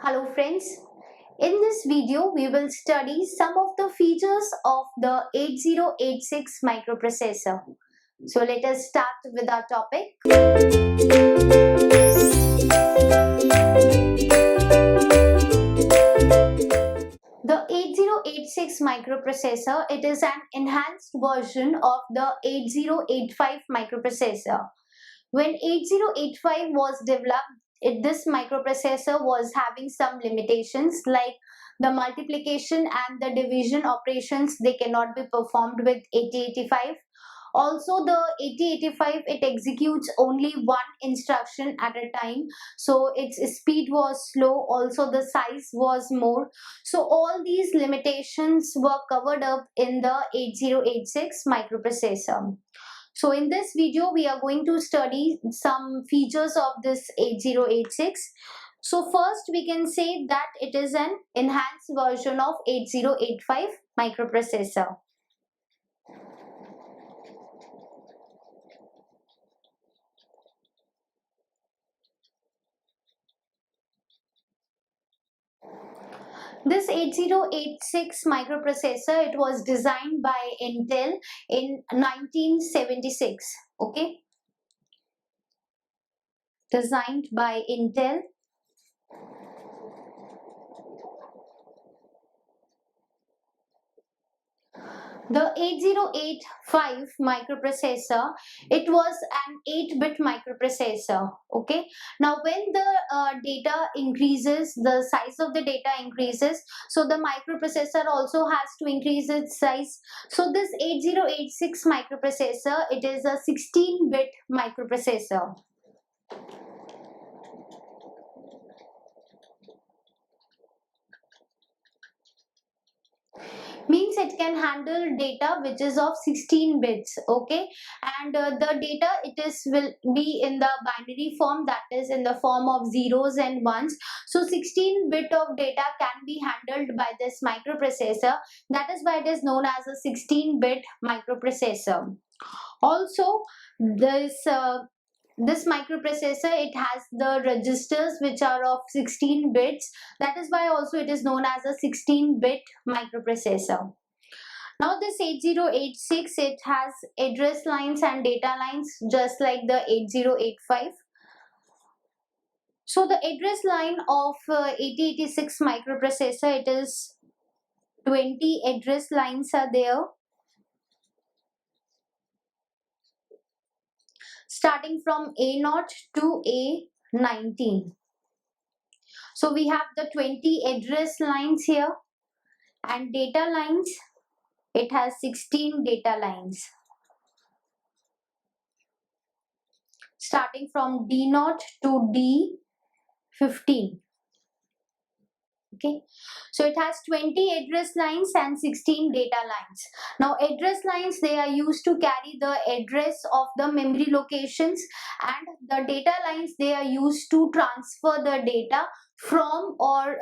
Hello friends, in this video we will study some of the features of the 8086 microprocessor. So let us start with our topic. The 8086 microprocessor, it is an enhanced version of the 8085 microprocessor. When 8085 was developed, this microprocessor was having some limitations like the multiplication and the division operations, they cannot be performed with 8085. Also the 8085, it executes only one instruction at a time, so its speed was slow, also the size was more. So all these limitations were covered up in the 8086 microprocessor. So in this video, we are going to study some features of this 8086. So first we can say that it is an enhanced version of 8085 microprocessor. This 8086 microprocessor, it was designed by Intel in 1976. Okay, designed by Intel. The 8085 microprocessor, it was an 8-bit microprocessor. Okay, now when the data increases, the size of the data increases, so the microprocessor also has to increase its size. So this 8086 microprocessor, it is a 16-bit microprocessor. Means it can handle data which is of 16 bits. Okay, and the data, will be in the binary form, that is in the form of zeros and ones. So 16 bit of data can be handled by this microprocessor, that is why it is known as a 16-bit microprocessor. Also this microprocessor, it has the registers which are of 16 bits, that is why also it is known as a 16-bit microprocessor. Now this 8086, it has address lines and data lines just like the 8085. So the address line of 8086 microprocessor, it is 20 address lines are there, starting from A0 to A19. So we have the 20 address lines here, and data lines, it has 16 data lines, starting from D0 to D15. Okay, so it has 20 address lines and 16 data lines. Now address lines, they are used to carry the address of the memory locations, and the data lines, they are used to transfer the data from or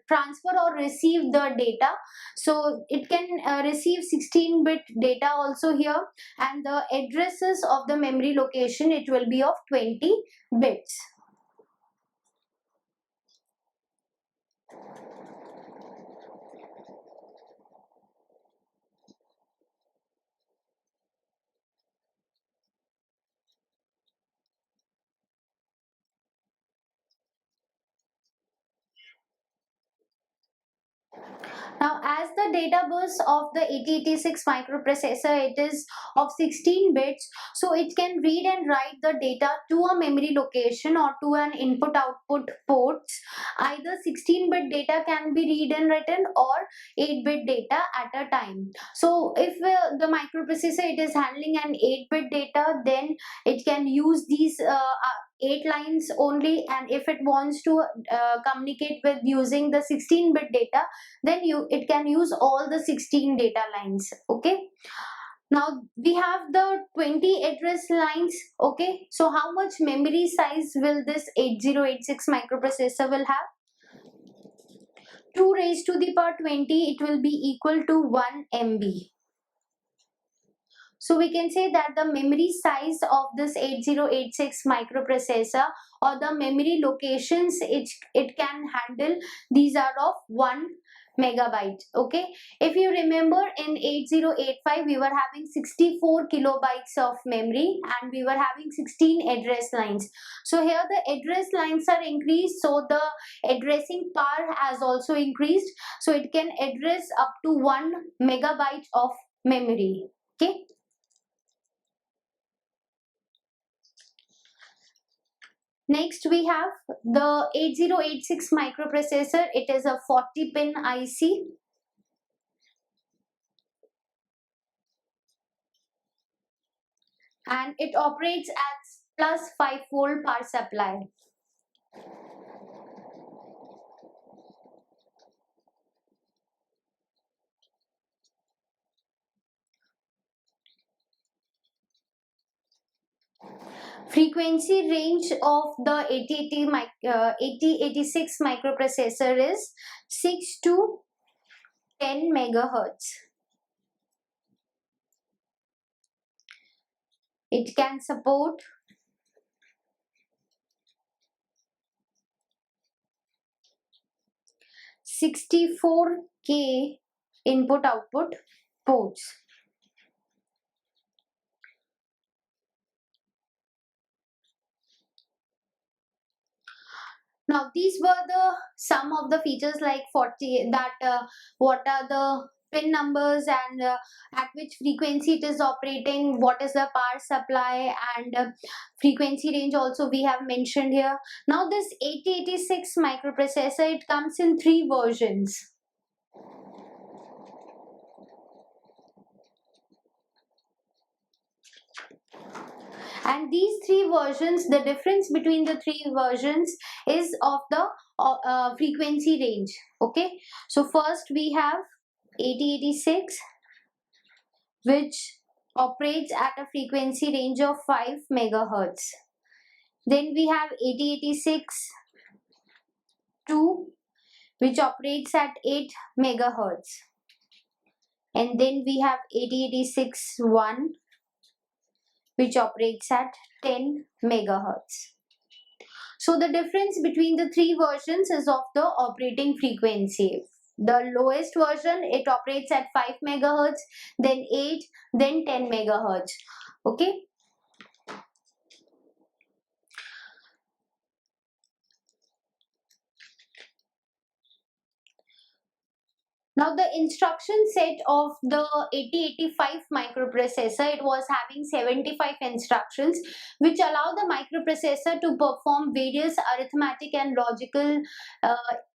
transfer or receive the data. So it can receive 16-bit data also here, and the addresses of the memory location, it will be of 20 bits. Now as the data bus of the 8086 microprocessor, it is of 16 bits, so it can read and write the data to a memory location or to an input output ports. Either 16-bit data can be read and written, or 8-bit data at a time. So if the microprocessor, it is handling an 8-bit data, then it can use these 8 lines only, and if it wants to communicate with using the 16-bit data, then it can use all the 16 data lines. Okay, now we have the 20 address lines. Okay, so how much memory size will this 8086 microprocessor will have? 2 raised to the power 20, it will be equal to 1 MB. So we can say that the memory size of this 8086 microprocessor, or the memory locations it can handle, these are of 1 megabyte. Okay, if you remember, in 8085 we were having 64 kilobytes of memory and we were having 16 address lines. So here the address lines are increased, so the addressing power has also increased, so it can address up to 1 megabyte of memory. Okay, next we have the 8086 microprocessor. It is a 40 pin IC, and it operates at plus 5-volt power supply. Frequency range of the 8086 microprocessor is 6 to 10 megahertz. It can support 64K input output ports. Now these were the some of the features, like 40, that what are the pin numbers, and at which frequency it is operating, what is the power supply, and frequency range also we have mentioned here. Now this 8086 microprocessor, it comes in 3 versions. And these 3 versions, the difference between the 3 versions is of the frequency range. Okay, so first we have 8086, which operates at a frequency range of 5 megahertz. Then we have 8086 2, which operates at 8 megahertz. And then we have 8086 1, which operates at 10 megahertz. So the difference between the 3 versions is of the operating frequency. The lowest version, it operates at 5 megahertz, then 8, then 10 megahertz. Okay. Now the instruction set of the 8085 microprocessor, it was having 75 instructions, which allow the microprocessor to perform various arithmetic and logical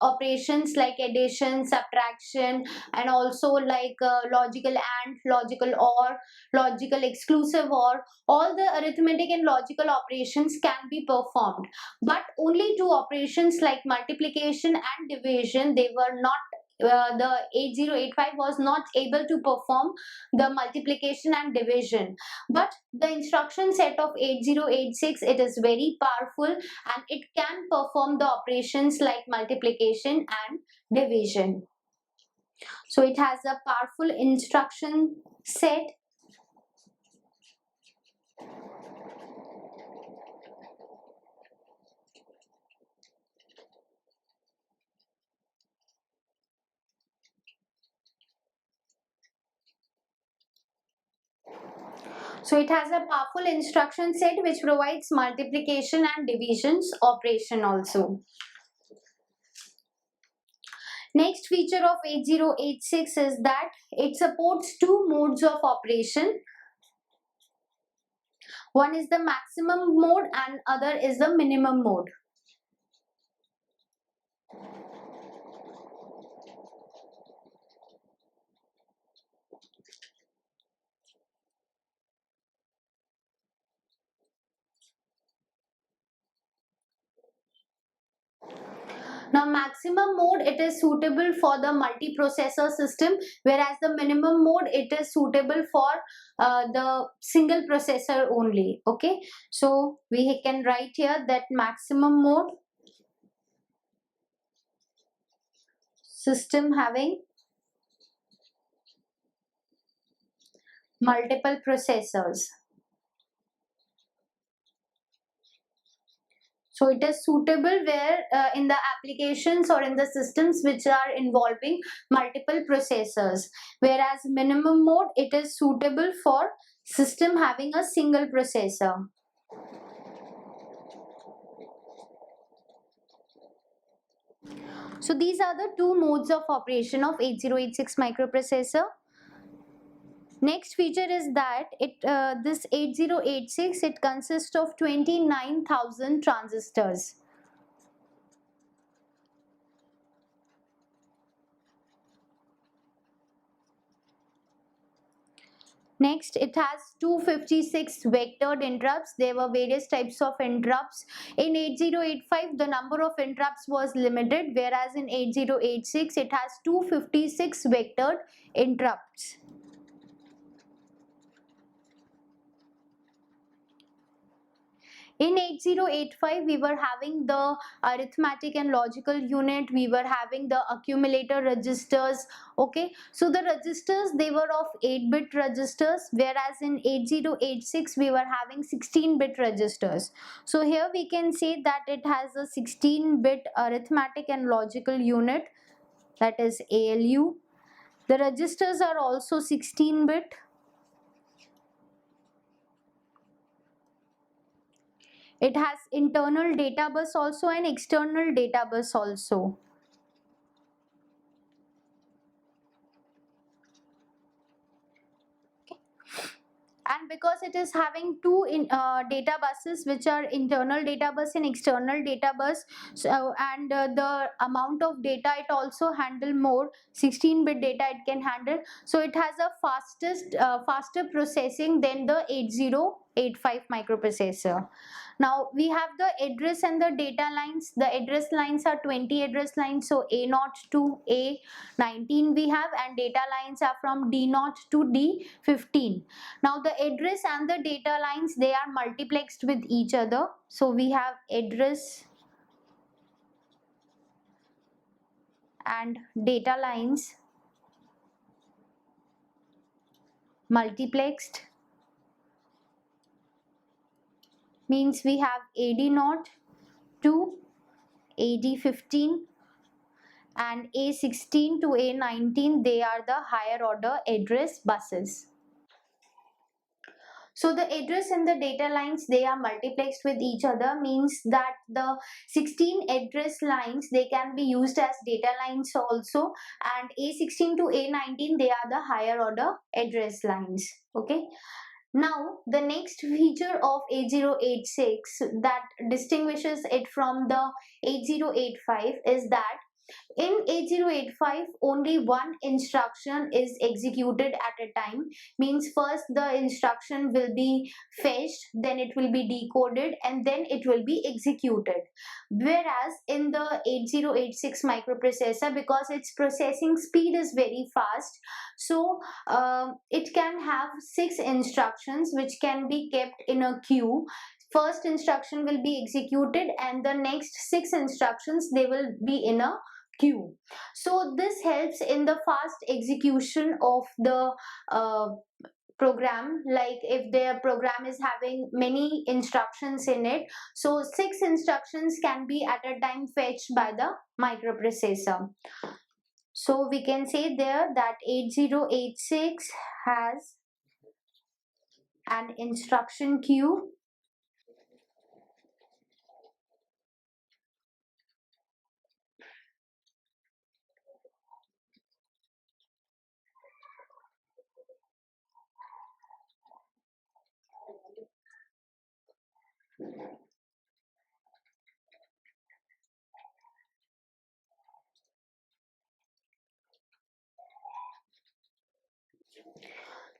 operations like addition, subtraction, and also like logical AND, logical OR, logical exclusive OR. All the arithmetic and logical operations can be performed, but only two operations like multiplication and division, they were not, the 8085 was not able to perform the multiplication and division. But the instruction set of 8086, it is very powerful and it can perform the operations like multiplication and division. So it has a powerful instruction set. So it has a powerful instruction set which provides multiplication and divisions operation also. Next feature of 8086 is that it supports 2 modes of operation. One is the maximum mode and other is the minimum mode. Now maximum mode, it is suitable for the multiprocessor system, whereas the minimum mode, it is suitable for the single processor only. Okay, so we can write here that maximum mode, system having multiple processors. So it is suitable where in the applications or in the systems which are involving multiple processors, whereas minimum mode, it is suitable for system having a single processor. So these are the two modes of operation of 8086 microprocessor. Next feature is that this 8086, it consists of 29,000 transistors. Next, it has 256 vectored interrupts. There were various types of interrupts. In 8085, the number of interrupts was limited, whereas in 8086, it has 256 vectored interrupts. In 8085, we were having the arithmetic and logical unit, we were having the accumulator registers. Okay, so the registers, they were of 8-bit registers, whereas in 8086 we were having 16-bit registers. So here we can say that it has a 16-bit arithmetic and logical unit, that is ALU. The registers are also 16-bit. It has internal data bus also and external data bus also. And because it is having two data buses, which are internal data bus and external data bus, so and the amount of data it also handle more, 16-bit data it can handle, so it has a faster processing than the 8085 microprocessor. Now we have the address and the data lines. The address lines are 20 address lines, so A0 to A19 we have, and data lines are from D0 to D15. Now the address and the data lines, they are multiplexed with each other. So we have address and data lines multiplexed, means we have AD0 to AD15 and A16 to A19, they are the higher order address buses. So the address and the data lines, they are multiplexed with each other, means that the 16 address lines, they can be used as data lines also, and A16 to A19, they are the higher order address lines. Okay. Now the next feature of 8086 that distinguishes it from the 8085 is that in 8085, only one instruction is executed at a time. Means first the instruction will be fetched, then it will be decoded, and then it will be executed. Whereas in the 8086 microprocessor, because its processing speed is very fast, so it can have 6 instructions which can be kept in a queue. First instruction will be executed and the next 6 instructions, they will be in a queue. So this helps in the fast execution of the program. Like if their program is having many instructions in it, so 6 instructions can be at a time fetched by the microprocessor. So we can say there that 8086 has an instruction queue.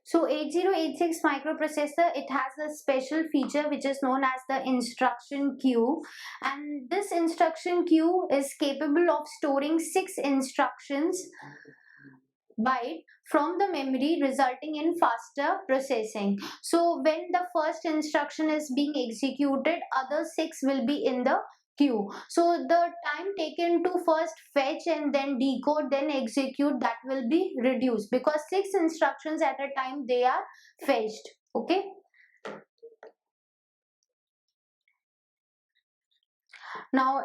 So 8086 microprocessor, it has a special feature which is known as the instruction queue, and this instruction queue is capable of storing 6 instructions byte from the memory, resulting in faster processing. So when the first instruction is being executed, other 6 will be in the queue. So the time taken to first fetch and then decode then execute, that will be reduced, because 6 instructions at a time they are fetched. Okay. Now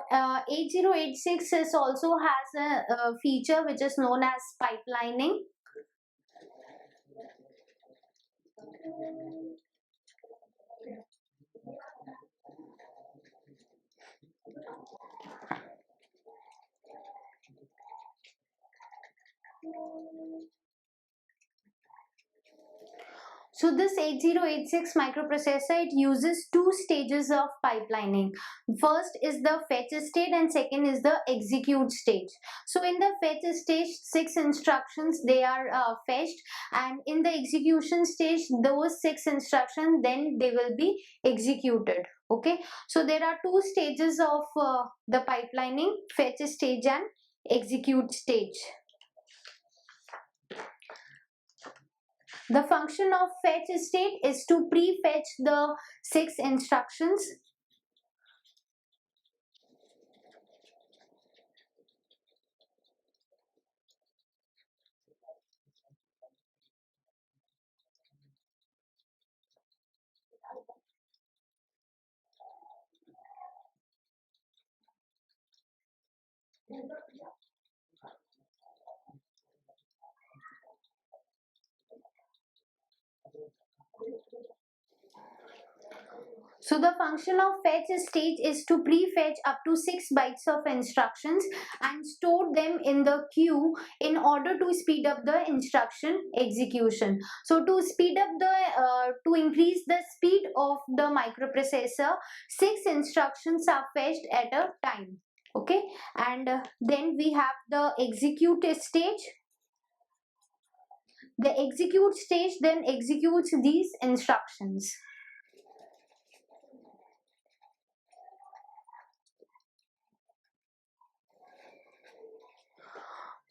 8086 is also has a feature which is known as pipelining. So this 8086 microprocessor, it uses two stages of pipelining. First is the fetch stage and second is the execute stage. So in the fetch stage, 6 instructions they are fetched, and in the execution stage, those 6 instructions then they will be executed. Okay. So there are two stages of the pipelining: fetch stage and execute stage. The function of fetch state is to pre-fetch the 6 instructions. So the function of fetch stage is to pre-fetch up to 6 bytes of instructions and store them in the queue in order to speed up the instruction execution. So to speed up to increase the speed of the microprocessor, 6 instructions are fetched at a time. Okay, and then we have the execute stage. The execute stage then executes these instructions.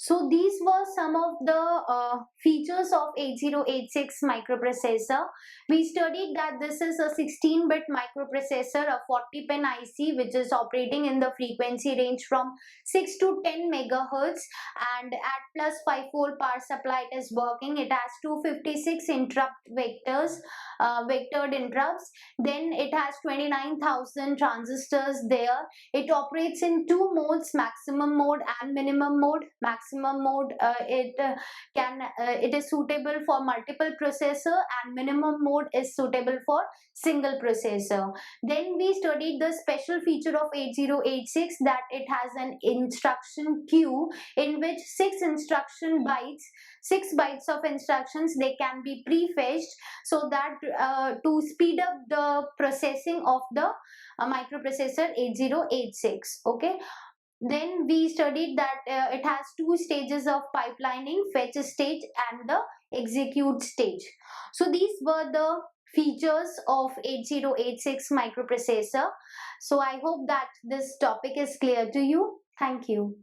So these were some of the features of 8086 microprocessor. We studied that this is a 16-bit microprocessor, a 40-pin IC which is operating in the frequency range from 6 to 10 megahertz, and at plus 5-volt power supply it is working. It has 256 interrupt vectors, vectored interrupts. Then it has 29,000 transistors there. It operates in two modes: maximum mode and minimum mode. Maximum mode, it is suitable for multiple processor, and minimum mode is suitable for single processor. Then we studied the special feature of 8086, that it has an instruction queue in which 6 bytes of instructions they can be pre-fetched, so that to speed up the processing of the microprocessor 8086. Okay. Then we studied that it has two stages of pipelining: fetch stage and the execute stage. So these were the features of 8086 microprocessor. So I hope that this topic is clear to you. Thank you.